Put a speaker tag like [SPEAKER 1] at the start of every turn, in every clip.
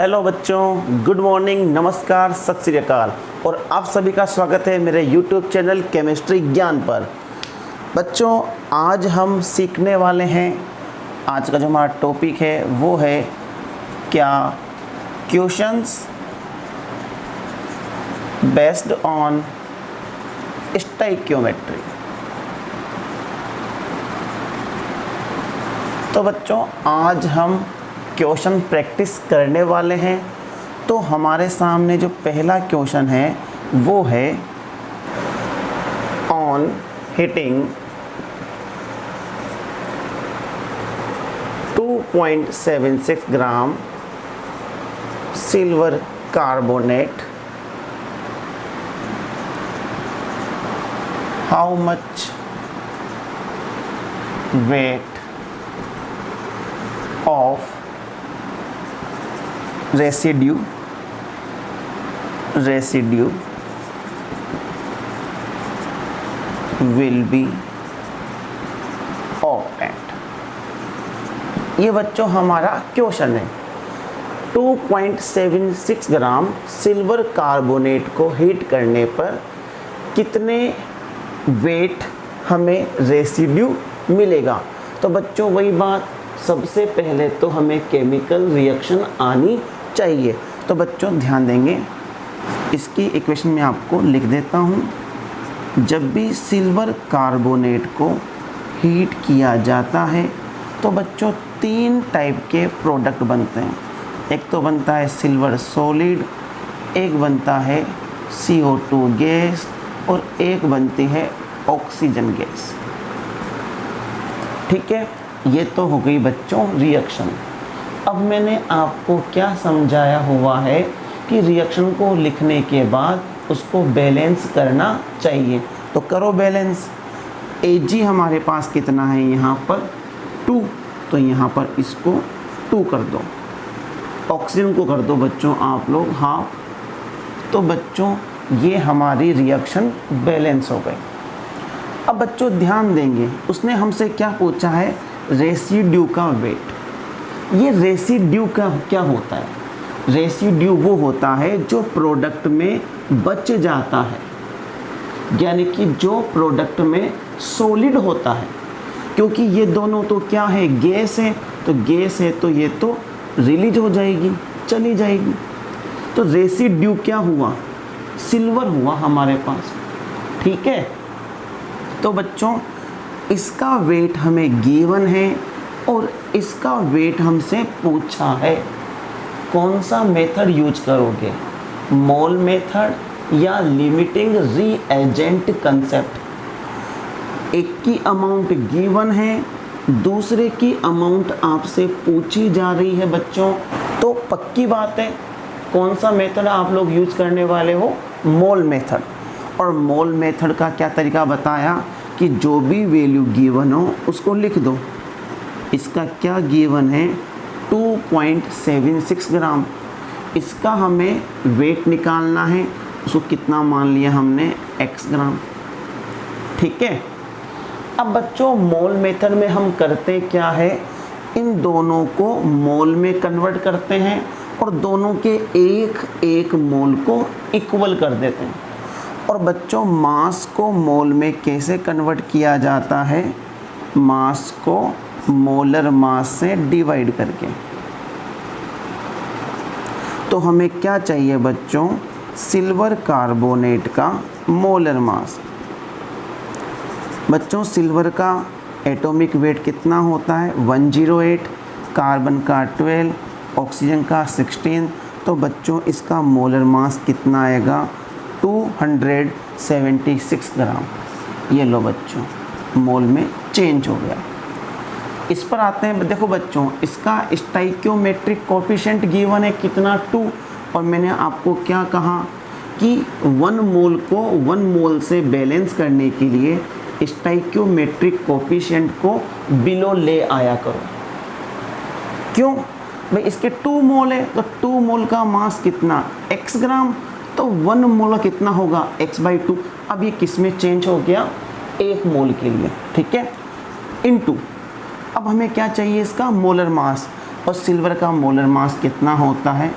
[SPEAKER 1] Hello बच्चों, good morning, नमस्कार, सत श्री अकाल और आप सभी का स्वागत है मेरे यूट्यूब चैनल केमिस्ट्री ज्ञान पर। बच्चों, आज हम सीखने वाले हैं, आज का जो हमारा टॉपिक है वो है क्या क्वेश्चंस बेस्ड ऑन स्टोइकियोमेट्री। तो बच्चों, आज हम क्वेश्चन प्रैक्टिस करने वाले हैं। तो हमारे सामने जो पहला क्वेश्चन है वो है on heating 2.76 gram silver carbonate, how much weight of residue will be obtained। ये बच्चों हमारा क्वेश्चन है। 2.76 ग्राम सिल्वर कार्बोनेट को हीट करने पर कितने वेट हमें रेसिड्यू मिलेगा। तो बच्चों वही बात, सबसे पहले तो हमें केमिकल रिएक्शन आनी चाहिए। तो बच्चों ध्यान देंगे, इसकी इक्वेशन में आपको लिख देता हूँ। जब भी सिल्वर कार्बोनेट को हीट किया जाता है तो बच्चों तीन टाइप के प्रोडक्ट बनते हैं। एक तो बनता है सिल्वर सॉलिड, एक बनता है CO2 गैस और एक बनती है ऑक्सीजन गैस। ठीक है, ये तो हो गई बच्चों रिएक्शन। अब मैंने आपको क्या समझाया हुआ है कि रिएक्शन को लिखने के बाद उसको बैलेंस करना चाहिए। तो करो बैलेंस। Ag हमारे पास कितना है, यहाँ पर 2, तो यहाँ पर इसको 2 कर दो। ऑक्सीजन को कर दो बच्चों आप लोग हाफ। तो बच्चों ये हमारी रिएक्शन बैलेंस हो गई। अब बच्चों ध्यान देंगे, उसने हमसे क्या पूछा है, रेसिड्यू का वेट। ये रेसिड्यू का क्या होता है? रेसिड्यू वो होता है जो प्रोडक्ट में बच जाता है, यानी कि जो प्रोडक्ट में सॉलिड होता है। क्योंकि ये दोनों तो क्या है, गैस है, तो गैस है तो ये तो रिलीज हो जाएगी, चली जाएगी। तो रेसिड्यू क्या हुआ, सिल्वर हुआ हमारे पास। ठीक है, तो बच्चों इसका वेट हमें गिवन है और इसका वेट हमसे पूछा है। कौन सा मेथड यूज करोगे, मोल मेथड या लिमिटिंग रीएजेंट कंसेप्ट। एक की अमाउंट गिवन है, दूसरे की अमाउंट आपसे पूछी जा रही है बच्चों। तो पक्की बात है, कौन सा मेथड आप लोग यूज करने वाले हो, मोल मेथड। और मोल मेथड का क्या तरीका बताया कि जो भी वैल्यू गिवन हो उसको लिख दो। इसका क्या गिवन है, 2.76 ग्राम। इसका हमें वेट निकालना है, उसको कितना मान लिया हमने, x ग्राम। ठीक है, अब बच्चों मोल मेथड में हम करते क्या है, इन दोनों को मोल में कन्वर्ट करते हैं और दोनों के एक एक मोल को इक्वल कर देते हैं। और बच्चों मास को मोल में कैसे कन्वर्ट किया जाता है, मास को मोलर मास से डिवाइड करके। तो हमें क्या चाहिए बच्चों, सिल्वर कार्बोनेट का मोलर मास। बच्चों सिल्वर का एटॉमिक वेट कितना होता है, 108, कार्बन का 12, ऑक्सीजन का 16। तो बच्चों इसका मोलर मास कितना आएगा, 276 ग्राम। ये लो बच्चों, मोल में चेंज हो गया। इस पर आते हैं। देखो बच्चों, इसका स्टोइकियोमेट्रिक कोएफिशिएंट गिवन है कितना, 2। और मैंने आपको क्या कहा कि 1 मोल को 1 मोल से बैलेंस करने के लिए स्टोइकियोमेट्रिक कोएफिशिएंट को बिलो ले आया करो। क्यों भाई, इसके 2 मोल है तो 2 मोल का मास कितना, x ग्राम। तो 1 मोल कितना होगा, x/2। अब ये किस में चेंज हो गया, 1 मोल के लिए। ठीक है, इनटू अब हमें क्या चाहिए, इसका मोलर मास। और सिल्वर का मोलर मास कितना होता है,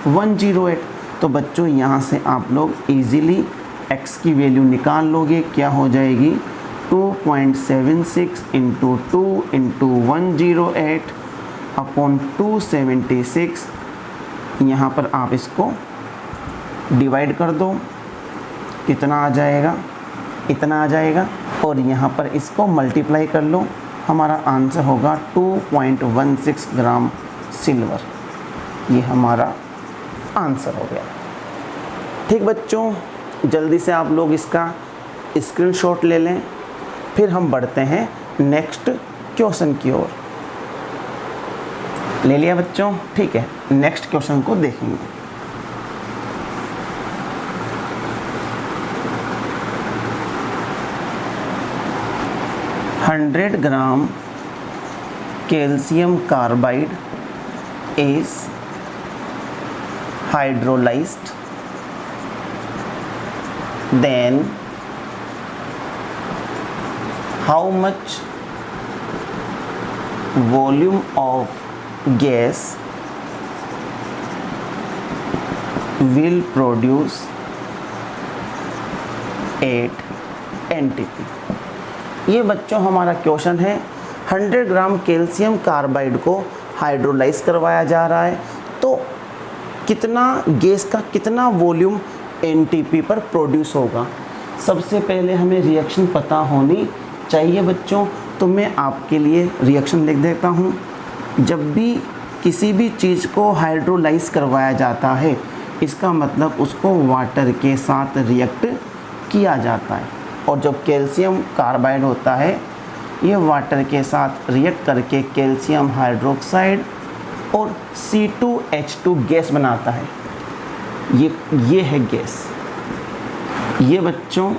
[SPEAKER 1] 108। तो बच्चों यहाँ से आप लोग इजीली x की वैल्यू निकाल लोगे। क्या हो जाएगी 2.76 इंटू 2 इंटू 108 अपॉन 276। यहाँ पर आप इसको डिवाइड कर दो, कितना आ जाएगा, इतना आ जाएगा। और यहाँ पर इसको मल्टीप्लाई कर लो, हमारा आंसर होगा 2.16 ग्राम सिल्वर। ये हमारा आंसर हो गया। ठीक बच्चों, जल्दी से आप लोग इसका स्क्रीनशॉट ले लें, फिर हम बढ़ते हैं नेक्स्ट क्वेश्चन की ओर। ले लिया बच्चों? ठीक है, नेक्स्ट क्वेश्चन को देखेंगे। $100 ग्राम calcium carbide is hydrolyzed, then how much volume of gas will produce 8 NTP। ये बच्चों हमारा क्वेश्चन है। 100 ग्राम कैल्शियम कार्बाइड को हाइड्रोलाइज करवाया जा रहा है, तो कितना गैस का कितना वॉल्यूम एनटीपी पर प्रोड्यूस होगा। सबसे पहले हमें रिएक्शन पता होनी चाहिए बच्चों, तो मैं आपके लिए रिएक्शन लिख देता हूँ। जब भी किसी भी चीज़ को हाइड्रोलाइज करवाया जाता है, इसका मतलब उसको वाटर के साथ रिएक्ट किया जाता है। और जब कैल्शियम कार्बाइड होता है, ये वाटर के साथ रिएक्ट करके कैल्शियम हाइड्रोक्साइड और C2H2 गैस बनाता है। ये है गैस। ये बच्चों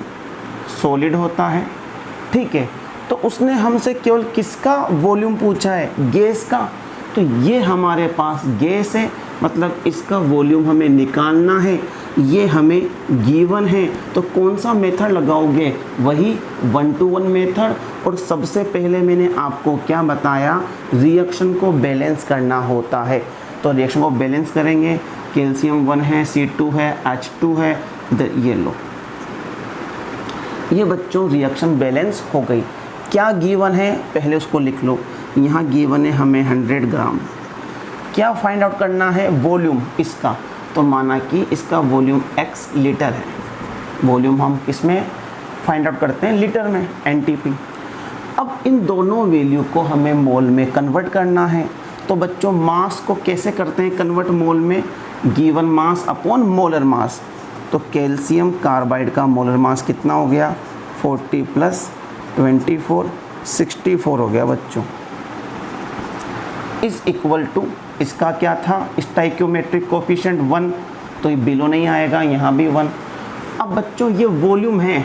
[SPEAKER 1] सॉलिड होता है, ठीक है। तो उसने हमसे केवल किसका वॉल्यूम पूछा है, गैस का। तो ये हमारे पास गैस है, मतलब इसका वॉल्यूम हमें निकालना है। ये हमें गिवन है, तो कौन सा मेथड लगाओगे, वही 1 to 1 मेथड। और सबसे पहले मैंने आपको क्या बताया, रिएक्शन को बैलेंस करना होता है। तो रिएक्शन को बैलेंस करेंगे, कैल्शियम 1 है, C2 है, H2 है, ये लो। ये बच्चों रिएक्शन बैलेंस हो गई। क्या गिवन है पहले उसको लिख लो। यहाँ गिवन है हमें 100 ग्राम। क्या फाइंड आउट करना है, वॉल्यूम इसका। तो माना कि इसका वॉल्यूम x लीटर है। वॉल्यूम हम किसमें फाइंड आउट करते हैं, लीटर में, एनटीपी। अब इन दोनों वैल्यू को हमें मोल में कन्वर्ट करना है। तो बच्चों मास को कैसे करते हैं कन्वर्ट मोल में, given mass upon molar mass. तो कैल्शियम कार्बाइड का मोलर मास कितना हो गया, 40 + 24 64 हो गया बच्चों। इज इक्वल टू, इसका क्या था, स्टाइक्योमेट्रिक कोफिशिएंट 1, तो ये बिलो नहीं आएगा, यहाँ भी 1। अब बच्चों ये वॉल्यूम है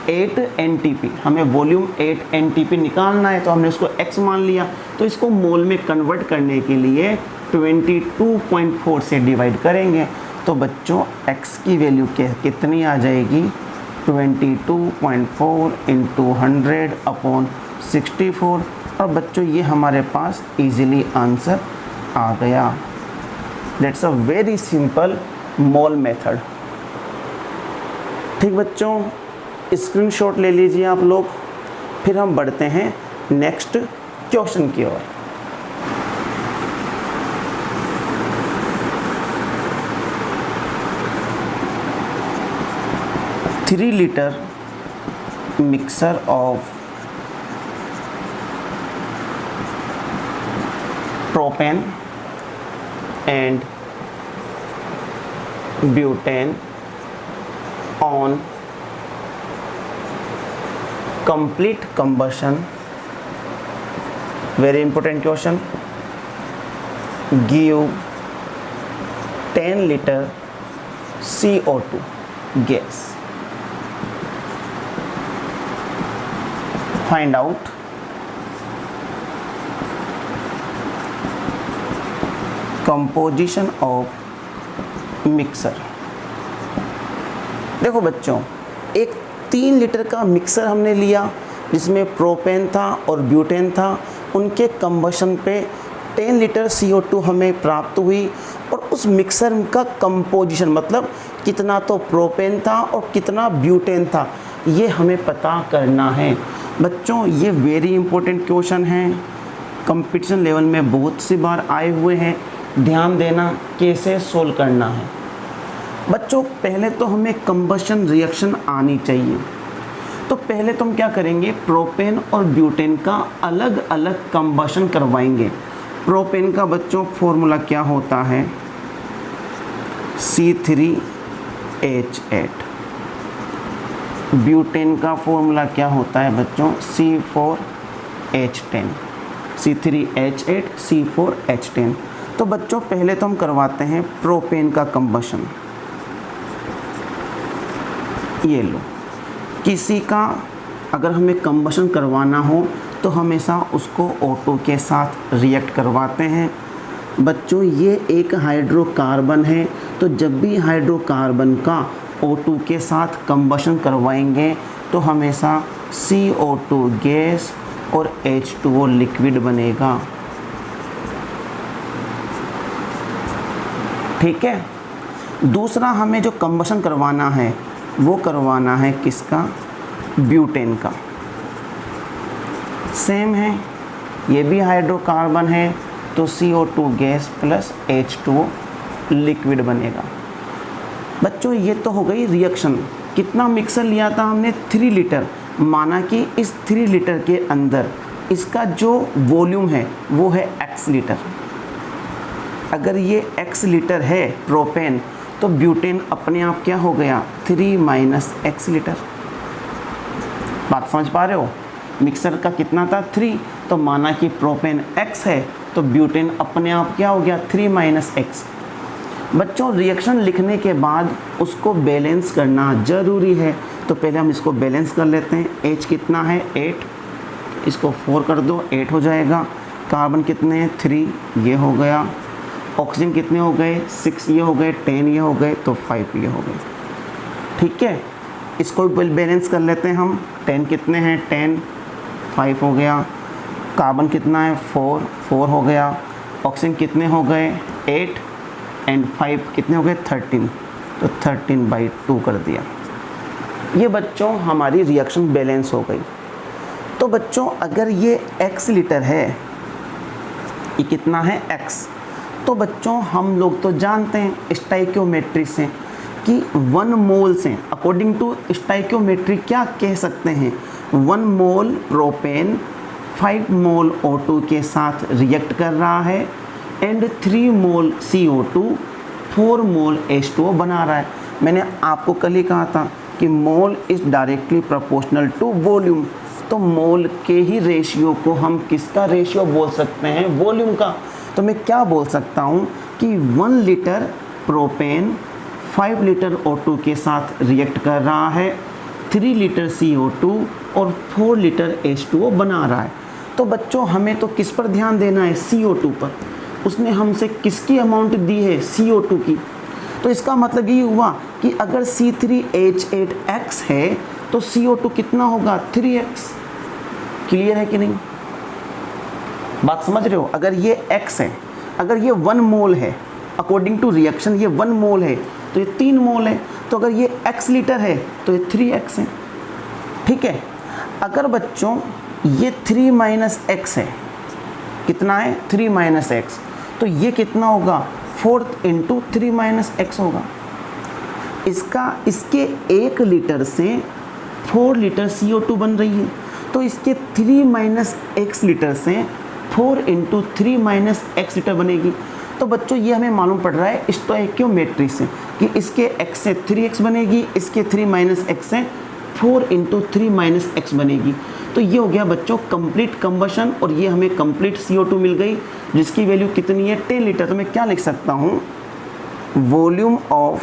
[SPEAKER 1] 8 NTP, हमें वॉल्यूम 8 NTP निकालना है, तो हमने उसको x मान लिया। तो इसको मोल में कन्वर्ट करने के लिए 22.4 से डिवाइड करेंगे। तो बच्चों x की वैल्यू कितनी आ जाएगी, 22.4 इंटू 100 अपॉन 64। और बच्चों ये हमारे पास इजीली आंसर आ गया। That's a very simple mole method. ठीक बच्चों, स्क्रीनशॉट ले लीजिए आप लोग, फिर हम बढ़ते हैं नेक्स्ट क्वेश्चन की ओर। Three litre mixer of propane and butane on complete combustion, very important question, give 10 liter CO2 gas. Find out composition of mixer. देखो बच्चों, एक 3 लीटर का मिक्सर हमने लिया जिसमें प्रोपेन था और ब्यूटेन था। उनके कंबशन पे 10 लीटर CO2 हमें प्राप्त हुई और उस मिक्सर का कंपोजिशन, मतलब कितना तो प्रोपेन था और कितना ब्यूटेन था, ये हमें पता करना है। बच्चों ये वेरी इंपॉर्टेंट क्वेश्चन है, कंपटीशन लेवल में बहुत सी बार आए हुए हैं, ध्यान देना कैसे सोल्व करना है। बच्चों पहले तो हमें कंबशन रिएक्शन आनी चाहिए, तो पहले तो हम क्या करेंगे, प्रोपेन और ब्यूटेन का अलग अलग कंबशन करवाएंगे। प्रोपेन का बच्चों फॉर्मूला क्या होता है, C3H8। ब्यूटेन का फॉर्मूला क्या होता है बच्चों, C4H10। C3H8 C4H10। तो बच्चों पहले तो हम करवाते हैं प्रोपेन का कंबशन। ये लो, किसी का अगर हमें कंबशन करवाना हो तो हमेशा उसको O2 के साथ रिएक्ट करवाते हैं। बच्चों ये एक हाइड्रोकार्बन है, तो जब भी हाइड्रोकार्बन का O2 के साथ कंबशन करवाएंगे तो हमेशा CO2 गैस और H2O लिक्विड बनेगा। ठीक है। दूसरा हमें जो कंबशन करवाना है वो करवाना है किसका, ब्यूटेन का। सेम है, ये भी हाइड्रोकार्बन है, तो CO2 gas plus H2O liquid बनेगा। बच्चों ये तो हो गई रिएक्शन। कितना मिक्सर लिया था हमने, 3 लीटर। माना कि इस 3 लीटर के अंदर इसका जो वॉल्यूम है वो है x लीटर। अगर ये x लीटर है प्रोपेन, तो ब्यूटेन अपने आप क्या हो गया, 3 - x लीटर। बात समझ पा रहे हो, मिक्सर का कितना था, 3, तो माना कि प्रोपेन x है तो ब्यूटेन अपने आप क्या हो गया, 3 - x। बच्चों रिएक्शन लिखने के बाद उसको बैलेंस करना ज़रूरी है, तो पहले हम इसको बैलेंस कर लेते हैं। H कितना है, 8, इसको 4 कर दो, 8 हो जाएगा। कार्बन कितने हैं, 3, ये हो गया। ऑक्सीजन कितने हो गए, 6 ये हो गए, 10 ये हो गए, तो 5 ये हो गए। ठीक है, इसको भी बैलेंस कर लेते हैं हम। 10 कितने हैं, 10, 5 हो गया। कार्बन कितना है, 4 हो गया। ऑक्सीजन कितने हो गए, 8 एंड 5 कितने हो गए, 13, तो 13/2 कर दिया। ये बच्चों हमारी रिएक्शन बैलेंस हो गई। तो बच्चों अगर ये x लीटर है, ये कितना है, x, तो बच्चों हम लोग तो जानते हैं स्टाइक्योमेट्री से कि 1 मोल से, अकॉर्डिंग टू स्टाइक्योमेट्री क्या कह सकते हैं, 1 मोल प्रोपेन 5 मोल O2 के साथ रिएक्ट कर रहा है and 3 mole CO2 4 mole H2O बना रहा है। मैंने आपको कल ही कहा था कि mole is directly proportional to volume, तो मोल के ही रेशियो को हम किसका रेशियो बोल सकते हैं, वॉल्यूम का। तो मैं क्या बोल सकता हूँ कि 1 लीटर प्रोपेन 5 लीटर O2 के साथ रिएक्ट कर रहा है, 3 लीटर CO2 और 4 लीटर H2O बना रहा है। तो बच्चों हमें तो किस पर ध्यान देना है, CO2 पर। उसने हमसे किसकी अमाउंट दी है, CO2 की। तो इसका मतलब ये हुआ कि अगर C3H8X है तो CO2 कितना होगा, 3x। क्लियर है कि नहीं, बात समझ रहे हो। अगर ये x है, अगर ये 1 मोल है, अकॉर्डिंग टू रिएक्शन ये 1 मोल है, तो ये 3 मोल है। तो अगर ये x लीटर है तो ये 3x है। ठीक है। अगर बच्चों ये 3 - x है, कितना है, 3 - x, तो ये कितना होगा, 4 × 3 - x होगा। इसके 1 लीटर से 4 लीटर CO2 बन रही है, तो इसके 3 - x लीटर से 4 × 3 - x लीटर बनेगी। तो बच्चों ये हमें मालूम पड़ रहा है स्टोइकियोमेट्री से कि इसके x से 3x बनेगी, इसके 3 - x से 4 × 3 - x बनेगी। तो ये हो गया बच्चों कंप्लीट कंबशन, और ये हमें कंप्लीट CO2 मिल गई जिसकी वैल्यू कितनी है, 10 लीटर। तो मैं क्या लिख सकता हूँ, वॉल्यूम ऑफ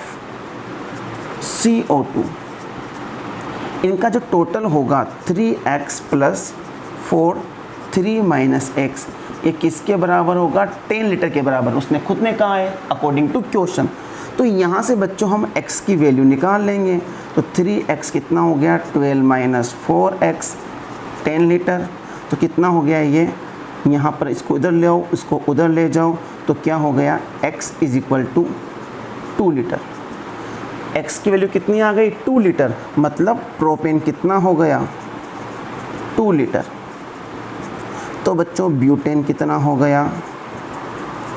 [SPEAKER 1] CO2, इनका जो टोटल होगा 3x + 4 3 - x, ये किसके बराबर होगा, 10 लीटर के बराबर। उसने खुद ने कहा है अकॉर्डिंग टू क्वेश्चन। तो यहाँ से बच्चों हम x की वैल्यू निकाल लेंगे। तो 3x कितना हो गया, 12 - 4x, 10 लीटर। तो कितना हो गया ये, यहाँ पर इसको इधर ले आओ, इसको उधर ले जाओ, तो क्या हो गया, x is equal to 2 litre. x की वैल्यू कितनी आ गई, 2 लीटर, मतलब प्रोपेन कितना हो गया, 2 लीटर। तो बच्चों ब्यूटेन कितना हो गया,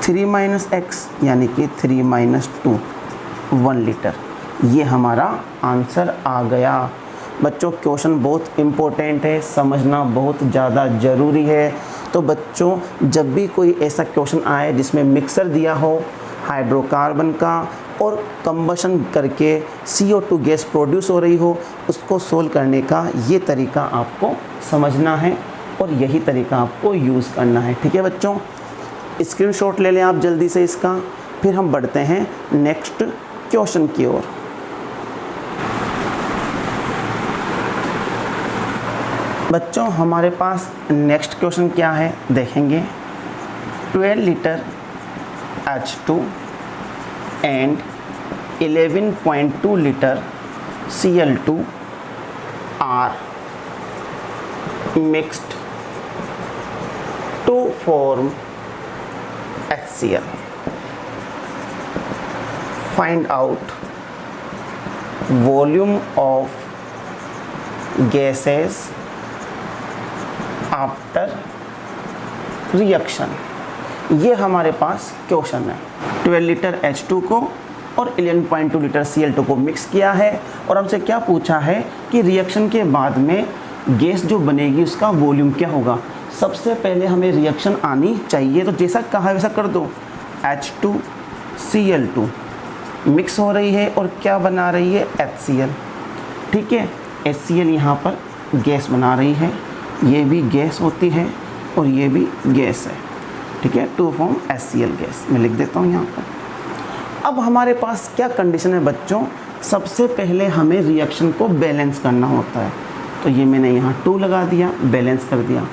[SPEAKER 1] 3 माइनस एक्स यानी कि 3 माइनस 2, 1 लीटर। ये हमारा आंसर आ गया। बच्चों क्वेश्चन बहुत इम्पोर्टेंट है, समझना बहुत ज़्यादा ज़रूरी है। तो बच्चों जब भी कोई ऐसा क्वेश्चन आए जिसमें मिक्सर दिया हो हाइड्रोकार्बन का और कंबशन करके CO2 गैस प्रोड्यूस हो रही हो, उसको सोल्व करने का ये तरीका आपको समझना है और यही तरीका आपको यूज़ करना है। ठीक है बच्चों, स्क्रीनशॉट ले लें आप जल्दी से इसका, फिर हम बढ़ते हैं नेक्स्ट क्वेश्चन की ओर। बच्चों हमारे पास नेक्स्ट क्वेश्चन क्या है देखेंगे। 12 litre H2 and 11.2 litre Cl2 are mixed to form HCl। Find out volume of gases after reaction. ये हमारे पास क्वेश्चन है। 12 लीटर H2 को और 11.2 लीटर Cl2 को मिक्स किया है और हमसे क्या पूछा है कि रिएक्शन के बाद में गैस जो बनेगी उसका वॉल्यूम क्या होगा। सबसे पहले हमें रिएक्शन आनी चाहिए, तो जैसा कहा है वैसा कर दो। H2Cl2 मिक्स हो रही है और क्या बना रही है, HCl। ठीक है, HCl यहाँ पर गैस बना रही है, ये भी गैस होती है और ये भी गैस है। ठीक है, टू फॉर्म HCl गैस। मैं लिख देता हूँ यहाँ पर। अब हमारे पास क्या कंडीशन है बच्चों, सबसे पहले हमें रिएक्शन को बैलेंस करना होता है, तो ये मैंने यहाँ 2 लगा दिया, बैलेंस कर दिया।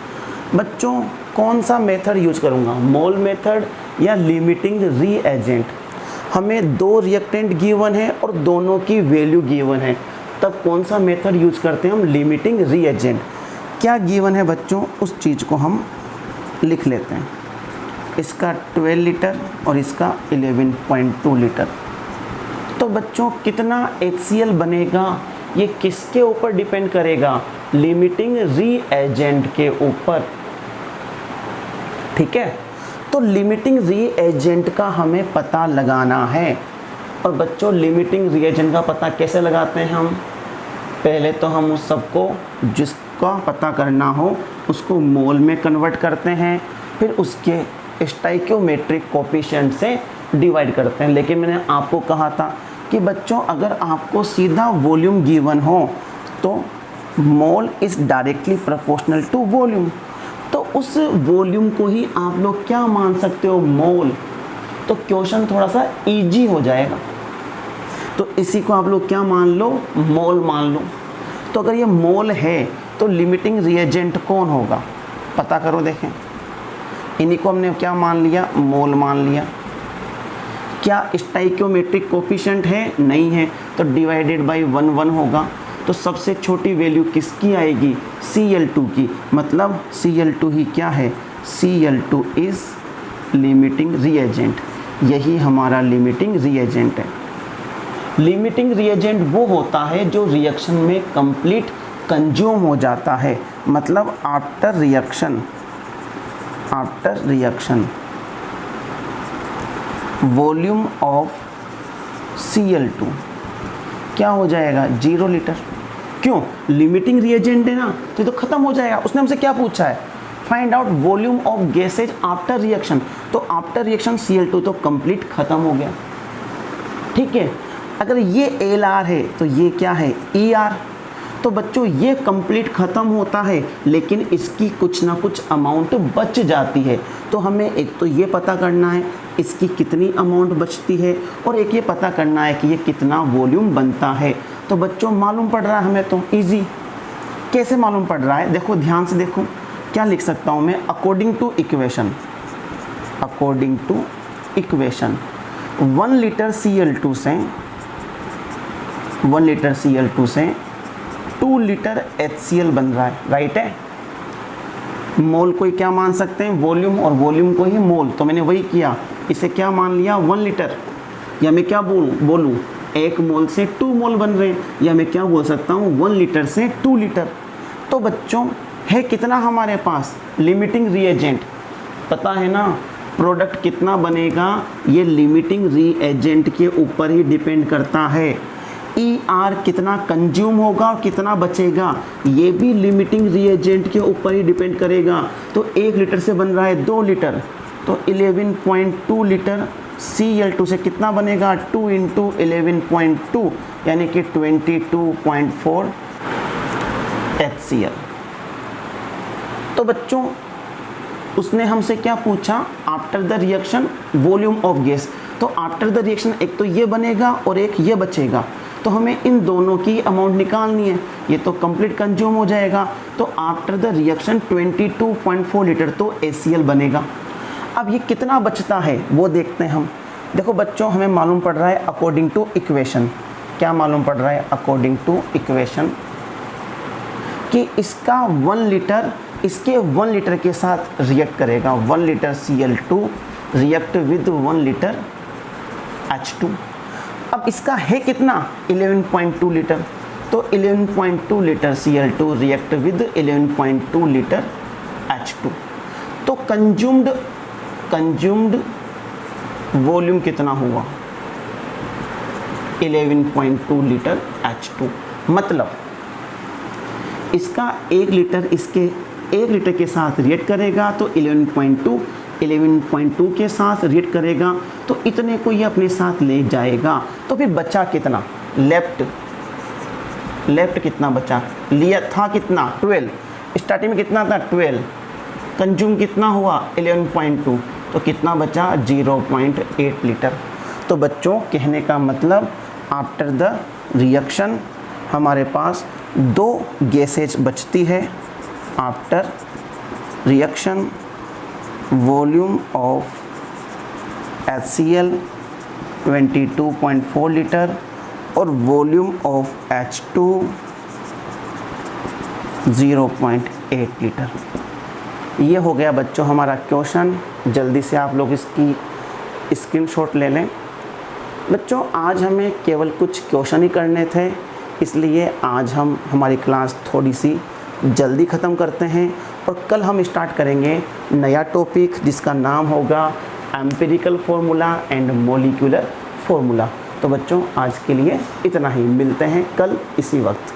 [SPEAKER 1] बच्चों कौन सा मेथड यूज करूँगा, मोल मेथड या लिमिटिंग रीएजेंट। हमें 2 रिएक्टेंट गिवन है और दोनों की वैल्यू गिवन है, तब कौन सा मेथड यूज करते हैं हम, लिमिटिंग रीएजेंट। क्या गिवन है बच्चों, उस चीज़ को हम लिख लेते हैं। इसका 12 लीटर और इसका 11.2 लीटर। तो बच्चों कितना HCl बनेगा, ये किसके ऊपर डिपेंड करेगा, लिमिटिंग रीएजेंट के ऊपर। ठीक है, तो लिमिटिंग रीएजेंट का हमें पता लगाना है। और बच्चों लिमिटिंग रीएजेंट का पता कैसे लगाते हैं हम, पहले तो हम उस सबको जिसका पता करना हो उसको मोल में कन्वर्ट करते हैं, फिर उसके स्टोइकियोमेट्रिक कोएफिशिएंट से डिवाइड करते हैं। लेकिन मैंने आपको कहा था कि बच्चों अगर आपको सीधा वॉल्यूम गिवन हो तो mole is directly proportional to volume, तो उस वॉल्यूम को ही आप लोग क्या मान सकते हो, मोल। तो क्वेश्चन थोड़ा सा इजी हो जाएगा। तो इसी को आप लोग क्या मान लो, मोल मान लो। तो अगर ये मोल है तो लिमिटिंग रिएजेंट कौन होगा, पता करो देखें। इन्हीं को हमने क्या मान लिया, मोल मान लिया। क्या स्टोइकियोमेट्रिक कोएफिशिएंट है, नहीं है, तो डिवाइडेड बाय 1 होगा। तो सबसे छोटी वैल्यू किसकी आएगी, Cl2 की, मतलब Cl2 ही क्या है, Cl2 इज़ लिमिटिंग रिएजेंट। यही हमारा लिमिटिंग रिएजेंट है। लिमिटिंग रिएजेंट वो होता है जो रिएक्शन में कंप्लीट कंज्यूम हो जाता है, मतलब after reaction volume of Cl2 क्या हो जाएगा, 0 लीटर। क्यों, लिमिटिंग रिएजेंट है ना, तो ये तो ख़त्म हो जाएगा। उसने हमसे क्या पूछा है, find out volume of gases after reaction, तो आफ्टर रिएक्शन Cl2 तो कंप्लीट ख़त्म हो गया। ठीक है, अगर ये Lr है तो ये क्या है, Er। तो बच्चों ये कंप्लीट ख़त्म होता है लेकिन इसकी कुछ ना कुछ अमाउंट बच जाती है। तो हमें एक तो ये पता करना है इसकी कितनी अमाउंट बचती है, और एक ये पता करना है कि ये कितना वॉल्यूम बनता है। तो बच्चों मालूम पड़ रहा है हमें, तो इजी। कैसे मालूम पड़ रहा है, देखो ध्यान से देखो, क्या लिख सकता हूँ मैं, according two equation 1 litre Cl2 से 2 लीटर HCl बन रहा है, राइट है। मोल को क्या मान सकते हैं, वॉल्यूम, और वॉल्यूम को ही मोल। तो मैंने वही किया, इसे क्या मान लिया 1 लीटर, या मैं क्या बोलूँ 1 मोल से 2 मोल बन रहे हैं, या मैं क्या बोल सकता हूँ 1 लीटर से 2 लीटर। तो बच्चों है कितना हमारे पास लिमिटिंग रिएजेंट, पता है ना प्रोडक्ट कितना बनेगा, ये लिमिटिंग रिएजेंट के ऊपर ही डिपेंड करता है। ER कितना कंज्यूम होगा और कितना बचेगा, ये भी लिमिटिंग रिएजेंट के ऊपर ही डिपेंड करेगा। तो 1 लीटर से बन रहा है 2 लीटर, तो 11.2 लीटर Cl2 से कितना बनेगा 2 इंटू 11.2 यानी कि 22.4 HCl। तो बच्चों उसने हमसे क्या पूछा, after the reaction volume of gas. तो आफ्टर द रिएक्शन एक तो ये बनेगा और एक ये बचेगा, तो हमें इन दोनों की अमाउंट निकालनी है। ये तो कंप्लीट कंज्यूम हो जाएगा, तो आफ्टर द रिएक्शन 22.4 लीटर तो HCl बनेगा। अब ये कितना बचता है वो देखते हैं हम। देखो बच्चों हमें मालूम पड़ रहा है अकॉर्डिंग टू इक्वेशन, क्या मालूम पड़ रहा है अकॉर्डिंग टू इक्वेशन, कि इसका 1 लीटर इसके 1 लीटर के साथ रिएक्ट करेगा। 1 litre Cl2 react with 1 litre H2। अब इसका है कितना 11.2 लीटर, तो 11.2 litre Cl2 react with 11.2 litre H2। तो कंज्यूम्ड वॉल्यूम कितना हुआ 11.2 लीटर H2। मतलब इसका 1 लीटर इसके 1 लीटर के साथ रिएक्ट करेगा तो 11.2 के साथ रिएक्ट करेगा, तो इतने को ये अपने साथ ले जाएगा। तो फिर बचा कितना, लेफ्ट कितना बचा, लिया था कितना 12, स्टार्टिंग में कितना था 12, कंज्यूम कितना हुआ 11.2, तो कितना बचा 0.8 लीटर। तो बच्चों कहने का मतलब आफ्टर द रिएक्शन हमारे पास 2 गैसेज बचती है। After reaction volume of HCl 22.4 litre और वॉल्यूम ऑफ H2 0.8 लीटर। ये हो गया बच्चों हमारा क्वेश्चन। जल्दी से आप लोग इसकी स्क्रीनशॉट ले लें। बच्चों आज हमें केवल कुछ क्वेश्चन ही करने थे, इसलिए आज हम हमारी क्लास थोड़ी सी जल्दी ख़त्म करते हैं और कल हम स्टार्ट करेंगे नया टॉपिक जिसका नाम होगा empirical formula and molecular formula. तो बच्चों आज के लिए इतना ही, मिलते हैं कल इसी वक्त।